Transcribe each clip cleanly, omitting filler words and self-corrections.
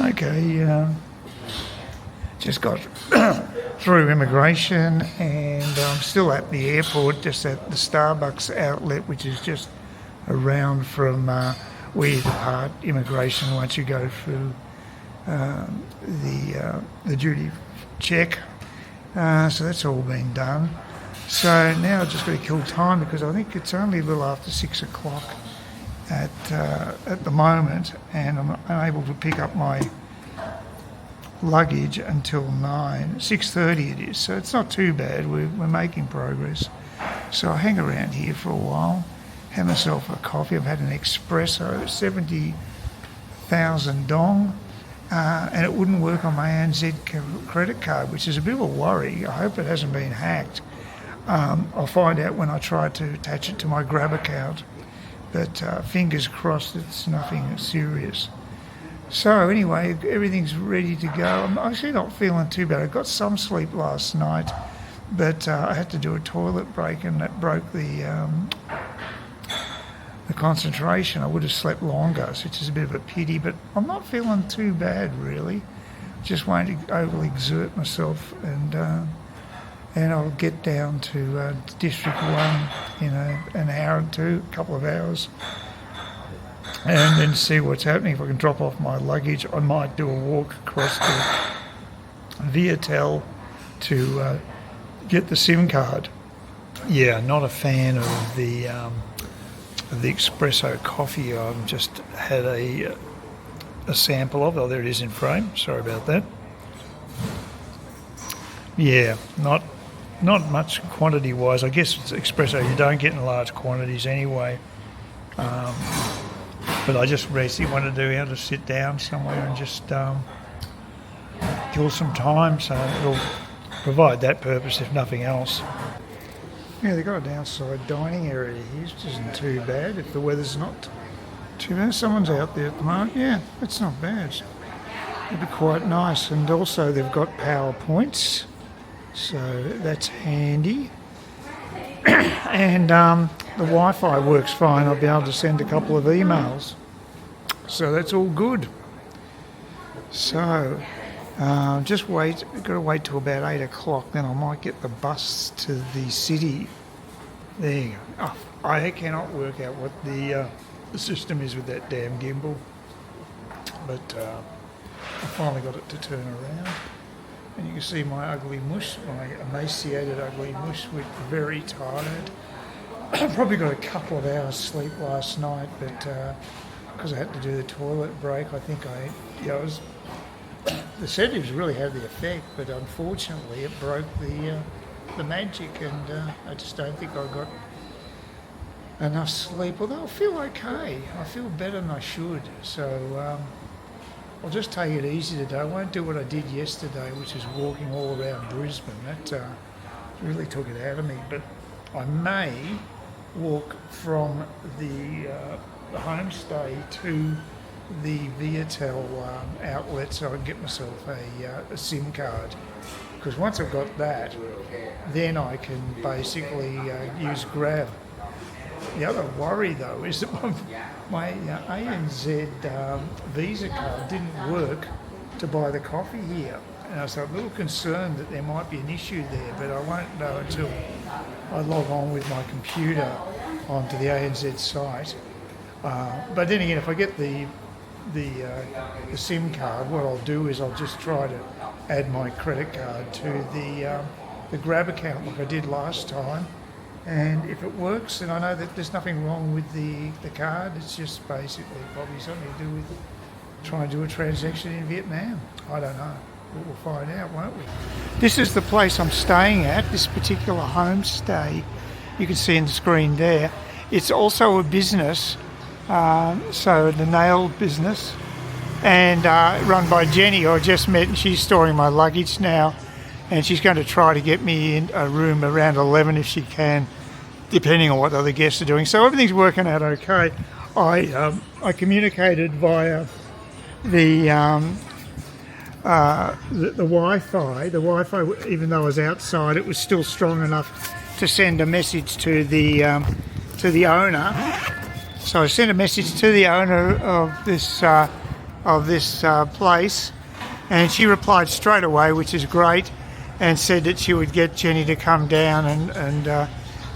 Okay, just got through immigration and I'm still at the airport, just at the Starbucks outlet, which is just around from where you depart immigration once you go through the duty check. So that's all been done. So now I've just got to kill time because I think it's only a little after 6 o'clock at the moment, and I'm unable to pick up my luggage until 6:30 it is, so it's not too bad. We're making progress. So I hang around here for a while, have myself a coffee. I've had an espresso, 70,000 dong, and it wouldn't work on my ANZ credit card, which is a bit of a worry. I hope it hasn't been hacked. I'll find out when I try to attach it to my Grab account, but fingers crossed it's nothing serious. So anyway, everything's ready to go. I'm actually not feeling too bad. I got some sleep last night, but I had to do a toilet break and that broke the concentration. I would have slept longer, which is a bit of a pity, but I'm not feeling too bad really. Just won't overly exert myself, and I'll get down to District 1 in an hour or two, a couple of hours, and then see what's happening. If I can drop off my luggage, I might do a walk across to Viatel to get the SIM card. Yeah, not a fan of the espresso coffee. I've just had a sample of it. Oh, there it is in frame. Sorry about that. Yeah, not much quantity-wise. I guess it's espresso you don't get in large quantities anyway. But I just basically wanted to be able to sit down somewhere and just kill some time, so it'll provide that purpose if nothing else. Yeah, they've got a downside dining area here, which isn't too bad if the weather's not too bad. Someone's out there at the moment. Yeah, it's not bad. It'd be quite nice. And also they've got PowerPoints, so that's handy. And the Wi-Fi works fine. I'll be able to send a couple of emails. So that's all good. So just wait. I've got to wait till about 8 o'clock. Then I might get the bus to the city. There you go. Oh, I cannot work out what the system is with that damn gimbal. But I finally got it to turn around. And you can see my ugly mush, my emaciated ugly mush, with very tired. I probably got a couple of hours sleep last night, but because I had to do the toilet break, I think the sedatives really had the effect, but unfortunately it broke the magic, and I just don't think I got enough sleep. Although I feel okay, I feel better than I should. So I'll just take it easy today. I won't do what I did yesterday, which is walking all around Brisbane. That really took it out of me. But I may walk from the homestay to the Viatel outlet so I can get myself a SIM card. Because once I've got that, then I can basically use Grab. The other worry though is that my ANZ Visa card didn't work to buy the coffee here. And I was a little concerned that there might be an issue there, but I won't know until I log on with my computer onto the ANZ site. But then again, if I get the SIM card, what I'll do is I'll just try to add my credit card to the Grab account like I did last time. And if it works, then I know that there's nothing wrong with the card. It's just basically probably something to do with trying to do a transaction in Vietnam. I don't know. We'll find out, won't we? This is the place I'm staying at, this particular homestay. You can see in the screen there. It's also a business, so the nail business, and run by Jenny, who I just met, and she's storing my luggage now. And she's going to try to get me in a room around 11 if she can, depending on what the other guests are doing. So everything's working out okay. I communicated via the Wi-Fi. The Wi-Fi, even though I was outside, it was still strong enough to send a message to the owner. So I sent a message to the owner of this of this place, and she replied straight away, which is great, and said that she would get Jenny to come down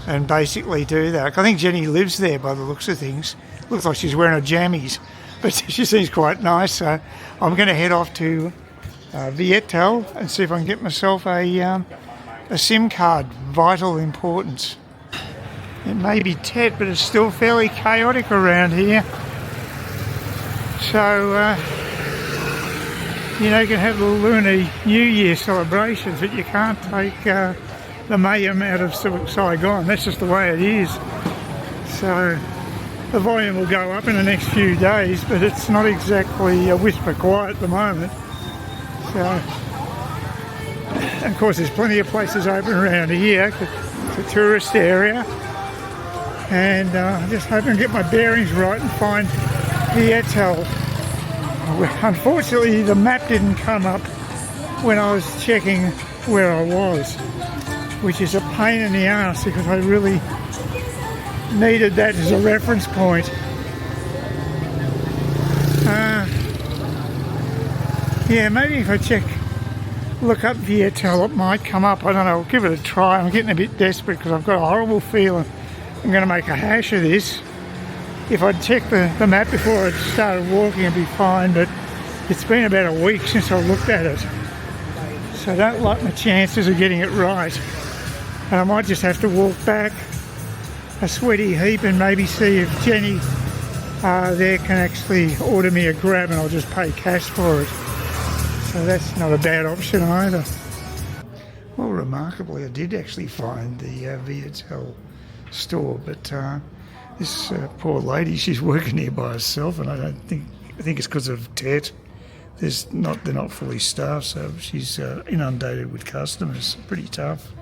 and basically do that. I think Jenny lives there by the looks of things. Looks like she's wearing her jammies, but she seems quite nice. So I'm going to head off to Viettel and see if I can get myself a SIM card, vital importance. It may be Tet, but it's still fairly chaotic around here. So, you know, you can have the Lunar New Year celebrations, but you can't take the mayhem out of Saigon. That's just the way it is. So the volume will go up in the next few days, but it's not exactly a whisper quiet at the moment. So, of course, there's plenty of places open around here. It's a tourist area, and I'm just hoping to get my bearings right and find Viettel. Unfortunately, the map didn't come up when I was checking where I was, which is a pain in the ass because I really needed that as a reference point. Yeah, maybe if I look up Viettel, it might come up. I don't know, I'll give it a try. I'm getting a bit desperate because I've got a horrible feeling I'm going to make a hash of this. If I'd checked the map before I started walking, it'd be fine, but it's been about a week since I looked at it. So I don't like my chances of getting it right. And I might just have to walk back a sweaty heap and maybe see if Jenny there can actually order me a grab and I'll just pay cash for it. So that's not a bad option either. Well, remarkably, I did actually find the Viettel store, but this poor lady, she's working here by herself, and I think it's because of Tet. They're not fully staffed, so she's inundated with customers. Pretty tough.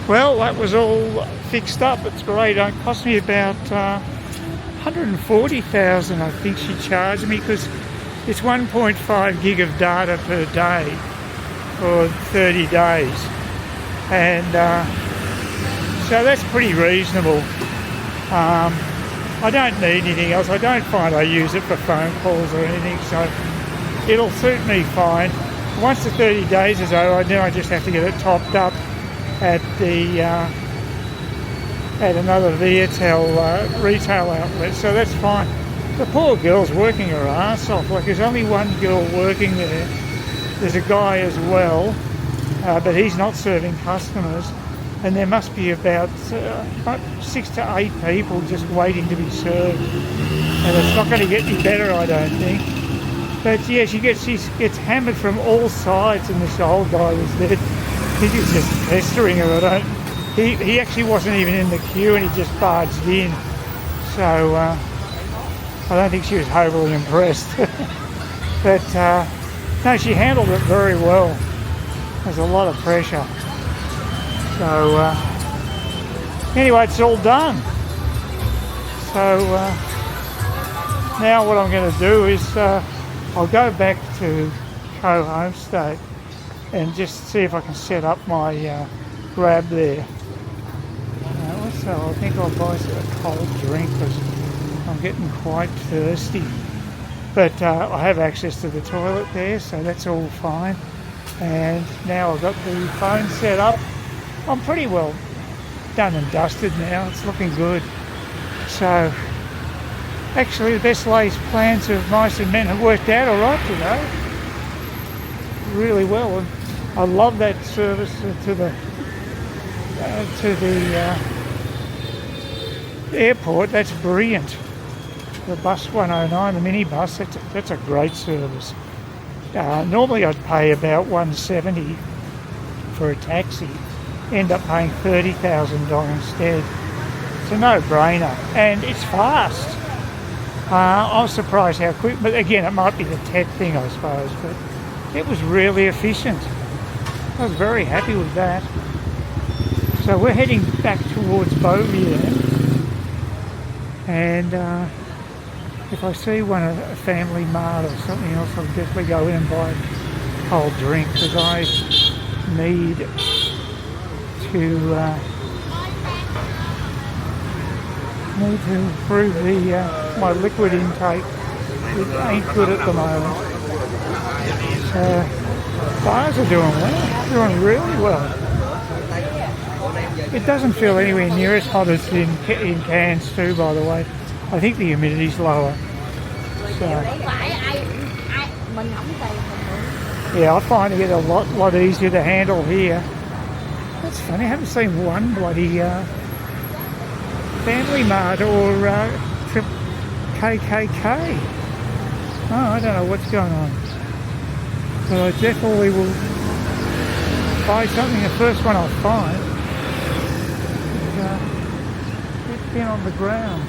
Well, that was all fixed up. It's great. It cost me about 140,000, I think she charged me, because it's 1.5 gig of data per day for 30 days. And so that's pretty reasonable. I don't need anything else. I don't find I use it for phone calls or anything, so it'll suit me fine. Once the 30 days is over, then I just have to get it topped up at another Viettel retail outlet, so that's fine. The poor girl's working her ass off. Like, there's only one girl working there. There's a guy as well, but he's not serving customers. And there must be about 6 to 8 people just waiting to be served. And it's not going to get any better, I don't think. But yeah, she gets hammered from all sides, and this old guy was there. He was just pestering her. He actually wasn't even in the queue, and he just barged in. So I don't think she was overly impressed. But no, she handled it very well. There's a lot of pressure. So anyway, it's all done. So now what I'm going to do is I'll go back to Co-Homestay and just see if I can set up my grab there. Also, I think I'll buy a cold drink because I'm getting quite thirsty. But I have access to the toilet there, so that's all fine. And now I've got the phone set up. I'm pretty well done and dusted now. It's looking good. So actually the best laid plans of mice and men have worked out all right today. Really well. And I love that service to the airport. That's brilliant. The bus 109, the minibus, that's a great service. Normally I'd pay about $170 for a taxi. End up paying $30,000 instead. It's a no-brainer, and it's fast. I was surprised how quick, but again, it might be the tech thing, I suppose, but it was really efficient. I was very happy with that. So we're heading back towards Beauvais, and if I see a family mart or something else, I'll definitely go in and buy a cold drink, because I need to improve the my liquid intake. It ain't good at the moment. So bars are doing well, doing really well. It doesn't feel anywhere near as hot as in cans too, by the way. I think the humidity's lower. So yeah, I find it a lot easier to handle here. That's funny, I haven't seen one bloody Family Mart or KKK. Oh, I don't know what's going on. But I definitely will buy something, the first one I find. It's been on the ground.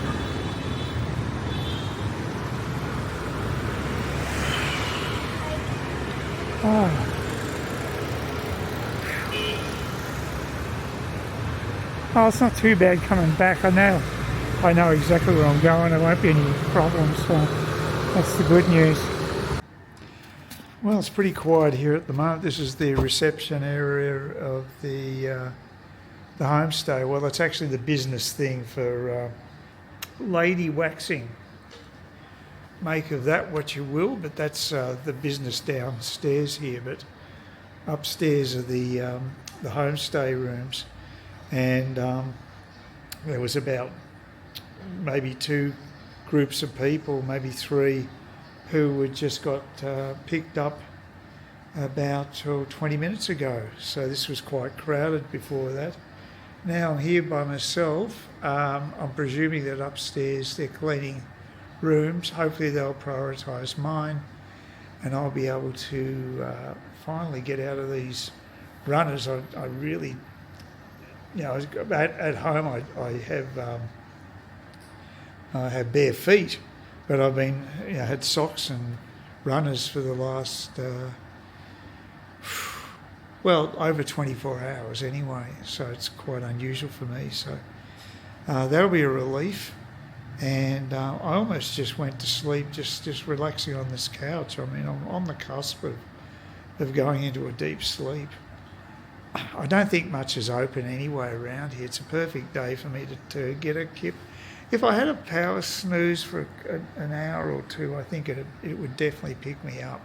Oh. Oh, it's not too bad coming back. I know exactly where I'm going. There won't be any problems, so that's the good news. Well, it's pretty quiet here at the moment. This is the reception area of the homestay. Well, it's actually the business thing for lady waxing. Make of that what you will, but that's the business downstairs here. But upstairs are the homestay rooms. And there was about maybe 2 groups of people, maybe 3, who had just got picked up about 20 minutes ago. So this was quite crowded before that. Now I'm here by myself. I'm presuming that upstairs they're cleaning rooms. Hopefully they'll prioritise mine, and I'll be able to finally get out of these runners. I really... You know, at home I have bare feet, but I've been had socks and runners for the last over 24 hours anyway. So it's quite unusual for me. So that'll be a relief. And I almost just went to sleep, just relaxing on this couch. I mean, I'm on the cusp of going into a deep sleep. I don't think much is open anyway around here. It's a perfect day for me to get a kip. If I had a power snooze for an hour or 2, I think it would definitely pick me up.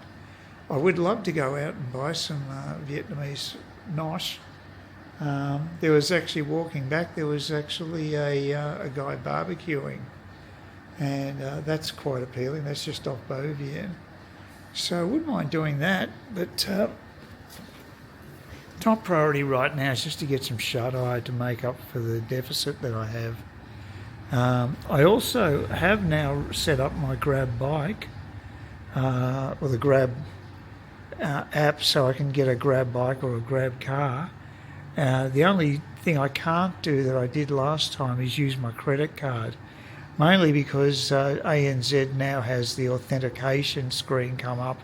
I would love to go out and buy some Vietnamese nosh. There was actually, walking back, there was actually a guy barbecuing, and that's quite appealing. That's just off Beau Vien. So I wouldn't mind doing that, but top priority right now is just to get some shut-eye to make up for the deficit that I have. I also have now set up my Grab bike, or the Grab app, so I can get a Grab bike or a Grab car. The only thing I can't do that I did last time is use my credit card, mainly because ANZ now has the authentication screen come up,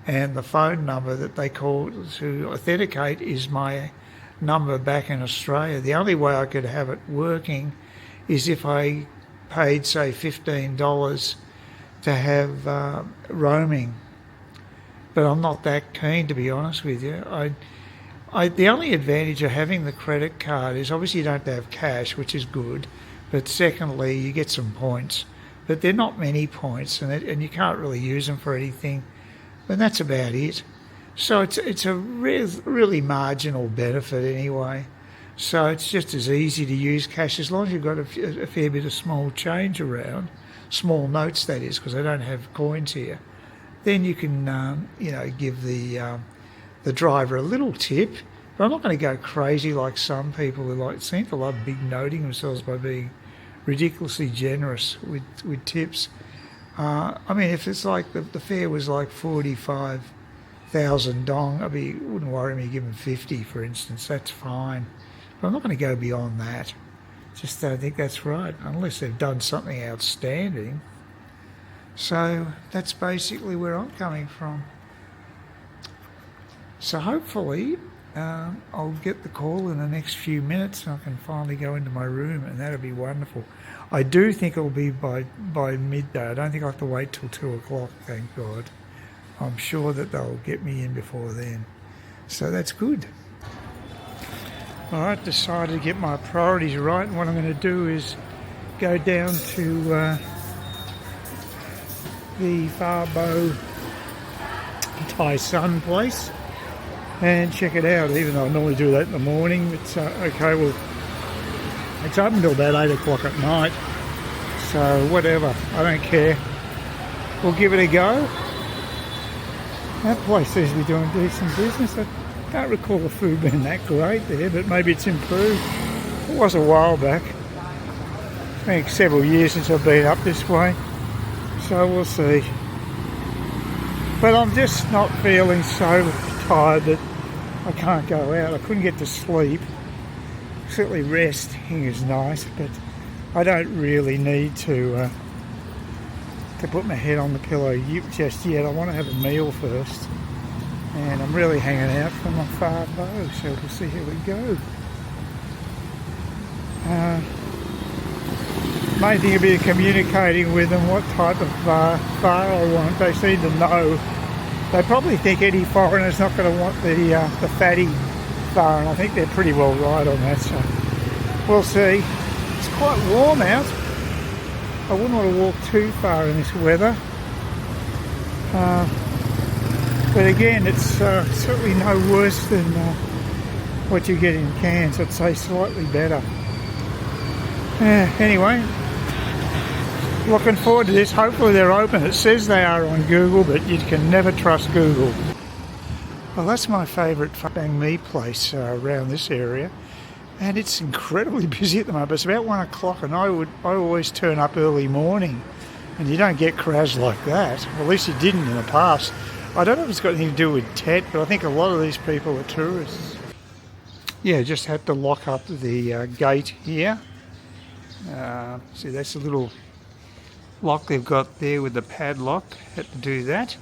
and the phone number that they call to authenticate is my number back in Australia. The only way I could have it working is if I paid, say, $15 to have roaming. But I'm not that keen, to be honest with you. The only advantage of having the credit card is obviously you don't have to have cash, which is good, but secondly, you get some points. But they're not many points, and you can't really use them for anything. And that's about it. So it's a really marginal benefit anyway. So it's just as easy to use cash as long as you've got a fair bit of small change around, small notes that is, because I don't have coins here. Then you can give the driver a little tip. But I'm not going to go crazy like some people who seem to love big noting themselves by being ridiculously generous with tips. I mean, if it's like the fare was like 45,000 dong, wouldn't worry me giving 50, for instance. That's fine. But I'm not going to go beyond that. Just don't think that's right, unless they've done something outstanding. So that's basically where I'm coming from. So hopefully I'll get the call in the next few minutes and I can finally go into my room, and that'll be wonderful. I do think it'll be by midday. I don't think I have to wait till 2 o'clock, thank God. I'm sure that they'll get me in before then. So that's good. All right, decided to get my priorities right, and what I'm going to do is go down to the Farbo Thai Sun place and check it out, even though I normally do that in the morning. It's okay, well, it's open until about 8 o'clock at night, so whatever, I don't care. We'll give it a go. That place seems to be doing decent business. I can't recall the food being that great there, but maybe it's improved. It was a while back. I think several years since I've been up this way, so we'll see. But I'm just not feeling so tired that I can't go out. I couldn't get to sleep. Certainly resting is nice, but I don't really need to put my head on the pillow just yet. I want to have a meal first, and I'm really hanging out for my Farbo, so we'll see how we go. Main thing will be communicating with them what type of far I want. They seem to know. They probably think any foreigner's not going to want the fatty far, and I think they're pretty well right on that, so we'll see. It's quite warm out. I wouldn't want to walk too far in this weather. But again, it's certainly no worse than what you get in Cairns. I'd say slightly better. Anyway, looking forward to this. Hopefully they're open. It says they are on Google, but you can never trust Google. Well, that's my favourite bang me place around this area, and it's incredibly busy at the moment. It's about 1 o'clock, and I always turn up early morning, and you don't get crowds like that. Well, at least you didn't in the past. I don't know if it's got anything to do with Tet, but I think a lot of these people are tourists. Yeah, just had to lock up the gate here. See, that's a little lock they've got there with the padlock. Had to do that,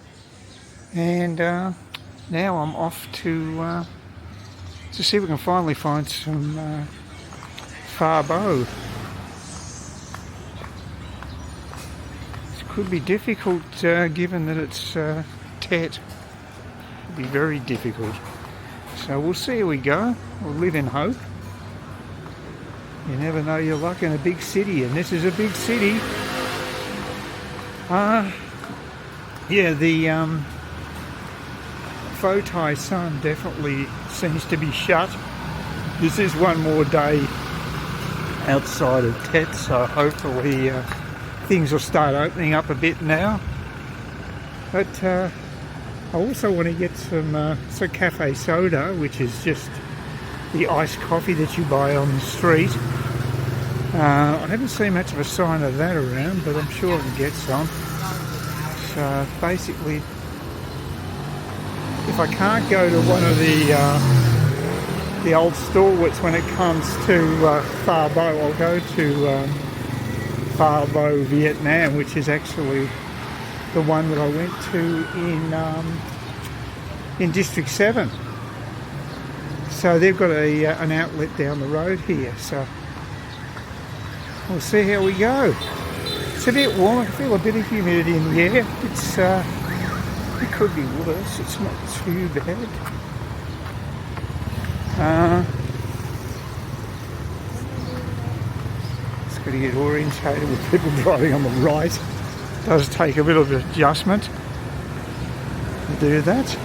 and now I'm off to see if we can finally find some Farbo. This could be difficult given that it's Tet. It'll be very difficult. So we'll see how we go. We'll live in hope. You never know your luck in a big city, and this is a big city. Yeah, the Pho Thai Sun definitely seems to be shut. This is one more day outside of Tet, so hopefully things will start opening up a bit now. But I also want to get some cafe soda, which is just the iced coffee that you buy on the street. I haven't seen much of a sign of that around, but I'm sure I can get some. So basically, if I can't go to one of the old stalwarts when it comes to Farbo, I'll go to Farbo, Vietnam, which is actually the one that I went to in District 7. So they've got an outlet down the road here, so we'll see how we go. It's a bit warm. I can feel a bit of humidity in the air. It could be worse. It's not too bad. Just got to get orientated with people driving on the right. It does take a bit of adjustment to do that.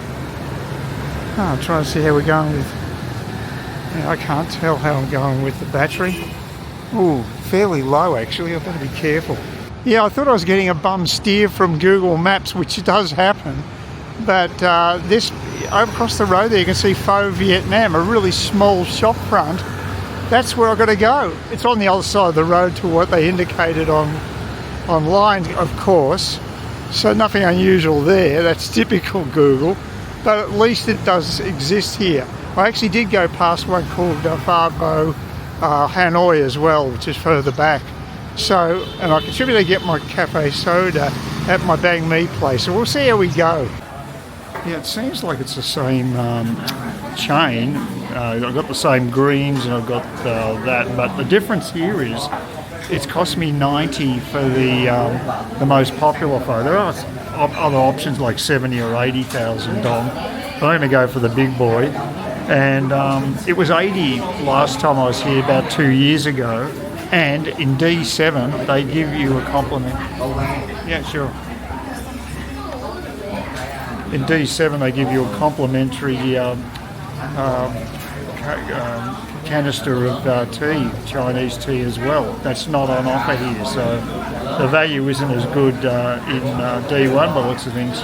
I'm trying to see how we're going with. I can't tell how I'm going with the battery. Ooh, fairly low actually. I better be careful. Yeah, I thought I was getting a bum steer from Google Maps, which does happen. But this, across the road there, you can see Pho Vietnam, a really small shop front. That's where I've got to go. It's on the other side of the road to what they indicated online, of course. So nothing unusual there. That's typical Google. But at least it does exist here. I actually did go past one called Farbo Hanoi as well, which is further back. So, and I contributed to get my cafe soda at my bang me place. So we'll see how we go. Yeah, it seems like it's the same chain. I've got the same greens and I've got that, but the difference here is it's cost me 90 for the most popular pho. There are other options like 70 or 80,000 dong, but I'm going to go for the big boy. And it was 80 last time I was here about 2 years ago, and in D7 they give you a compliment. Yeah, sure. in D7 they give you a complimentary canister of tea, Chinese tea as well. That's not on offer here, so the value isn't as good in D1 by the looks of things.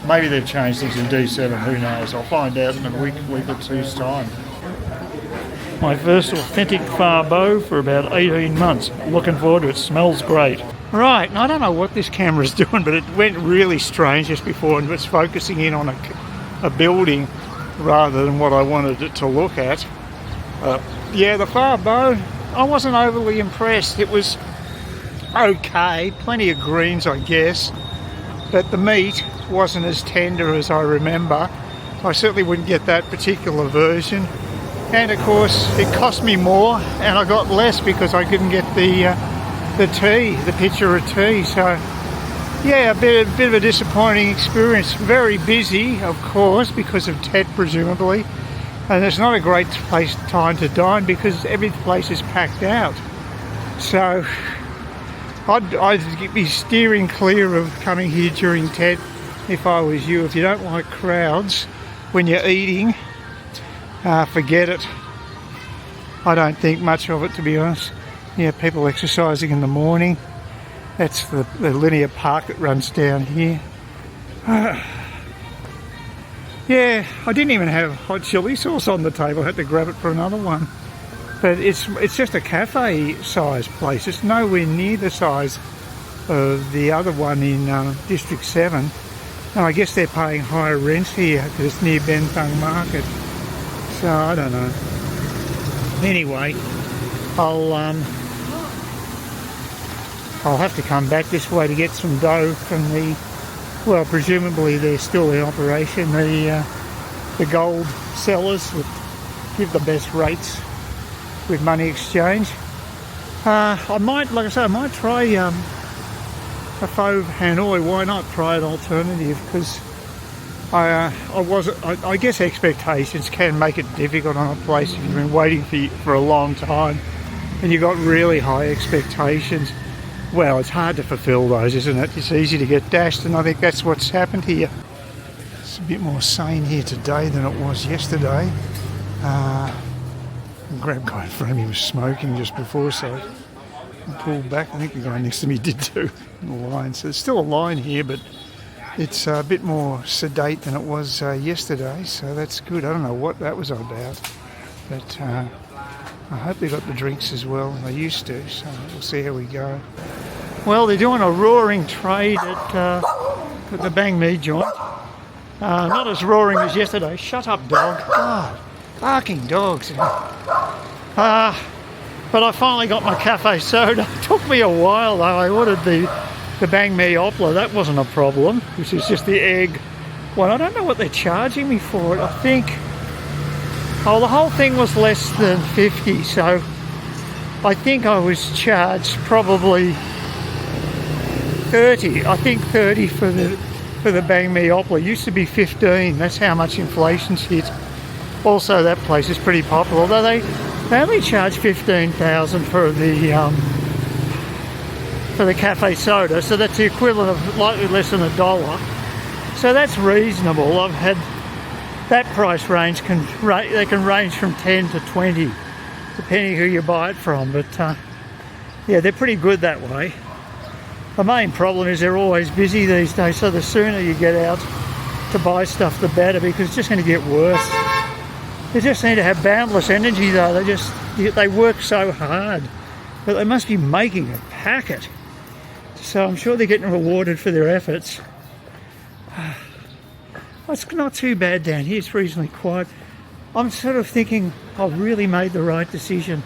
Maybe they've changed things in D7, who knows? I'll find out in a week or two's time. My first authentic Fabo for about 18 months. Looking forward to it. Smells great. Right, and I don't know what this camera's doing, but it went really strange just before and was focusing in on a building rather than what I wanted it to look at. Yeah, the Fabo, I wasn't overly impressed. It was okay, plenty of greens I guess, but the meat wasn't as tender as I remember. I certainly wouldn't get that particular version. And of course it cost me more and I got less because I couldn't get the tea, the pitcher of tea. So yeah, a bit of a disappointing experience. Very busy, of course, because of Tet presumably. And it's not a great time to dine because every place is packed out. So I'd be steering clear of coming here during Tet if I was you. If you don't like crowds when you're eating, forget it. I don't think much of it, to be honest. Yeah, people exercising in the morning. That's the linear park that runs down here. Yeah, I didn't even have hot chili sauce on the table. I had to grab it for another one. But it's just a cafe-sized place. It's nowhere near the size of the other one in District 7. And I guess they're paying higher rents here because it's near Bentang Market. So I don't know. Anyway, I'll have to come back this way to get some dough from the, well, presumably they're still in operation, the gold sellers that give the best rates with money exchange. I might, like I say, I might try a faux Hanoi. Why not try an alternative? Because I guess expectations can make it difficult on a place if you've been waiting for a long time and you've got really high expectations. Well, it's hard to fulfill those, isn't it? It's easy to get dashed, and I think that's what's happened here. It's a bit more sane here today than it was yesterday. The Grab guy in front of me was smoking just before, so I pulled back. I think the guy next to me did too, in the line. So there's still a line here, but it's a bit more sedate than it was yesterday, so that's good. I don't know what that was about, but I hope they got the drinks as well. They used to, so we'll see how we go. Well, they're doing a roaring trade at the Bang Mi joint. Not as roaring as yesterday. Shut up, dog. God, barking dogs. But I finally got my cafe soda. It took me a while though. I ordered the Bang Mi Opera. That wasn't a problem, which is just the egg one. I don't know what they're charging me for it. I think, oh, the whole thing was less than 50, so I think I was charged probably 30. I think 30 for the Bang Mi Opera. It used to be 15. That's how much inflation's hit. Also, that place is pretty popular, although they only charge 15,000 for the cafe soda, so that's the equivalent of slightly less than $1. So that's reasonable. I've had that price range they can range from 10 to 20, depending who you buy it from. But yeah, they're pretty good that way. The main problem is they're always busy these days, so the sooner you get out to buy stuff, the better, because it's just going to get worse. They just seem to have boundless energy, though. They work so hard, but they must be making a packet. So I'm sure they're getting rewarded for their efforts. It's not too bad down here. It's reasonably quiet. I'm sort of thinking I've really made the right decision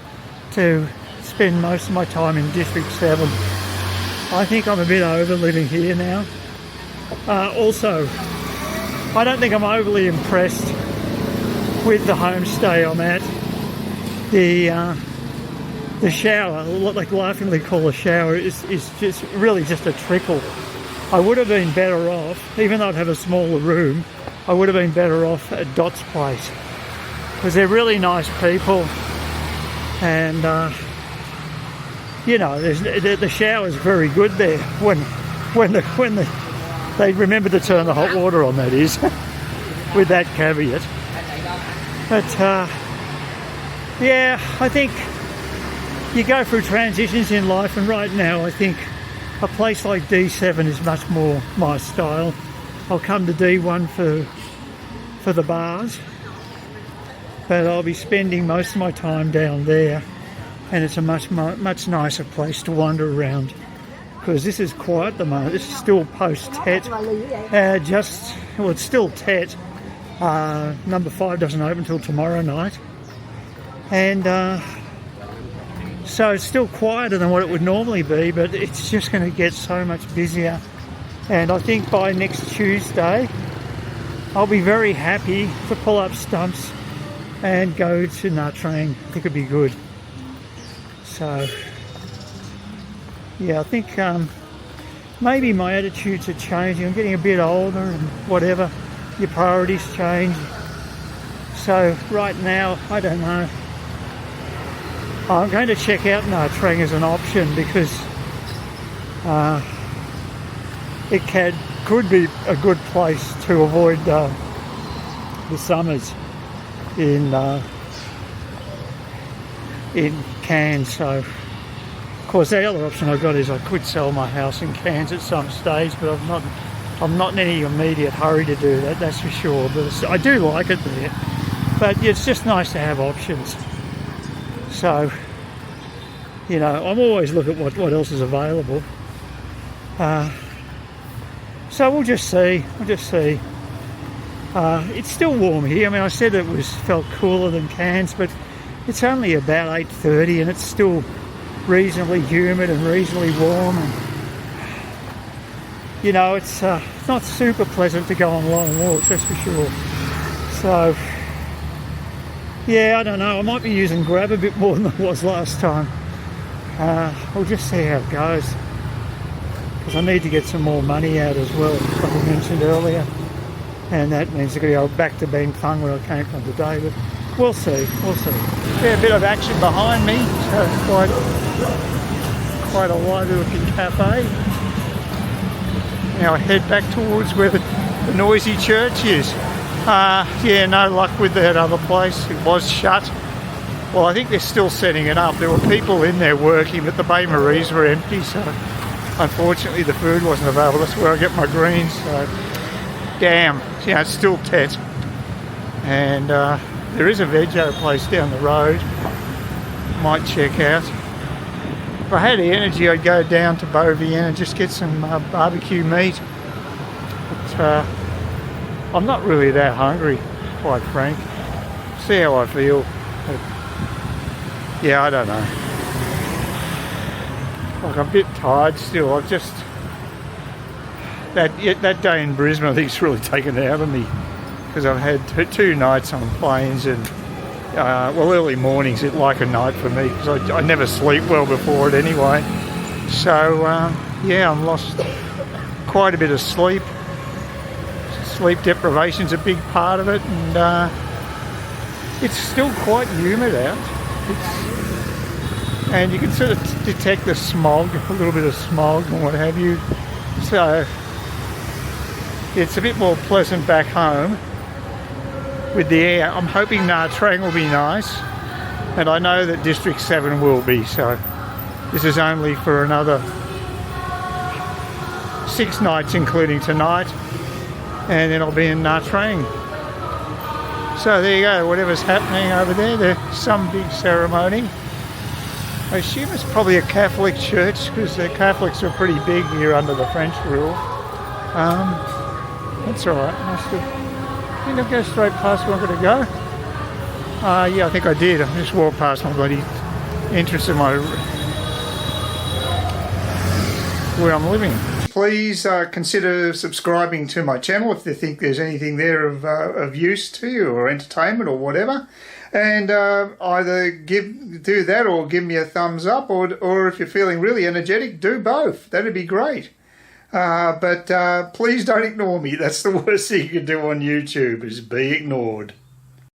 to spend most of my time in District 7. I think I'm a bit over living here now. Also, I don't think I'm overly impressed with the homestay I'm at. The shower, what they laughingly call a shower, is just really just a trickle. I would have been better off, even though I'd have a smaller room, I would have been better off at Dot's place, because they're really nice people, and you know, the shower's very good there when They remember to turn the hot water on, that is, with that caveat. But yeah, I think you go through transitions in life, and right now I think a place like D7 is much more my style. I'll come to D1 for the bars, but I'll be spending most of my time down there, and it's a much nicer place to wander around, because this is quiet at the moment. This is still post-Tet. Well, it's still Tet. Number 5 doesn't open until tomorrow night, and so it's still quieter than what it would normally be, but it's just going to get so much busier. And I think by next Tuesday I'll be very happy to pull up stumps and go to Nha Trang. I think it'd be good. So yeah, I think maybe my attitudes are changing. I'm getting a bit older and whatever, your priorities change. So right now, I don't know. I'm going to check out Nha Trang as an option, because it could be a good place to avoid the summers in Cairns. So, of course, the other option I've got is I could sell my house in Cairns at some stage, but I'm not in any immediate hurry to do that, that's for sure. But I do like it there. But it's just nice to have options. So, you know, I'm always looking at what else is available. So we'll just see. It's still warm here. I mean, I said it felt cooler than Cairns, but it's only about 8:30 and it's still reasonably humid and reasonably warm. And, you know, it's not super pleasant to go on long walks, that's for sure. So, yeah, I don't know. I might be using Grab a bit more than I was last time. We'll just see how it goes, because I need to get some more money out as well, like I mentioned earlier, and that means I'm going to go back to being Fung where I came from today, but we'll see. Yeah, a bit of action behind me, so it's quite a lively looking cafe. Now I head back towards where the noisy church is. Yeah, no luck with that other place. It was shut. Well, I think they're still setting it up. There were people in there working, but the Bain Maries were empty, so unfortunately the food wasn't available. That's where I get my greens, so damn. Yeah, it's still Tet. And there is a veggie place down the road. Might check out. If I had the energy, I'd go down to Beauvien and just get some barbecue meat. But I'm not really that hungry, quite frank. See how I feel. But, yeah, I don't know. Like, I'm a bit tired still. I've just... That day in Brisbane, I think it's really taken it out of me. Because I've had two nights on planes and... well, early mornings, it's like a night for me. Because I never sleep well before it anyway. So, yeah, I've lost quite a bit of sleep. Sleep deprivation's a big part of it, and it's still quite humid out. And you can sort of detect the smog, a little bit of smog and what have you. So it's a bit more pleasant back home with the air. I'm hoping Nha Trang will be nice, and I know that District 7 will be, so this is only for another 6 nights including tonight, and then I'll be in Nha Trang. So there you go, whatever's happening over there, there's some big ceremony. I assume it's probably a Catholic church, because the Catholics are pretty big here under the French rule. That's alright, didn't I go straight past where I'm going to go? Yeah, I think I did. I just walked past my bloody entrance of where I'm living. Please consider subscribing to my channel if you think there's anything there of use to you, or entertainment or whatever. And either do that or give me a thumbs up, or if you're feeling really energetic, do both. That'd be great. But please don't ignore me. That's the worst thing you can do on YouTube, is be ignored.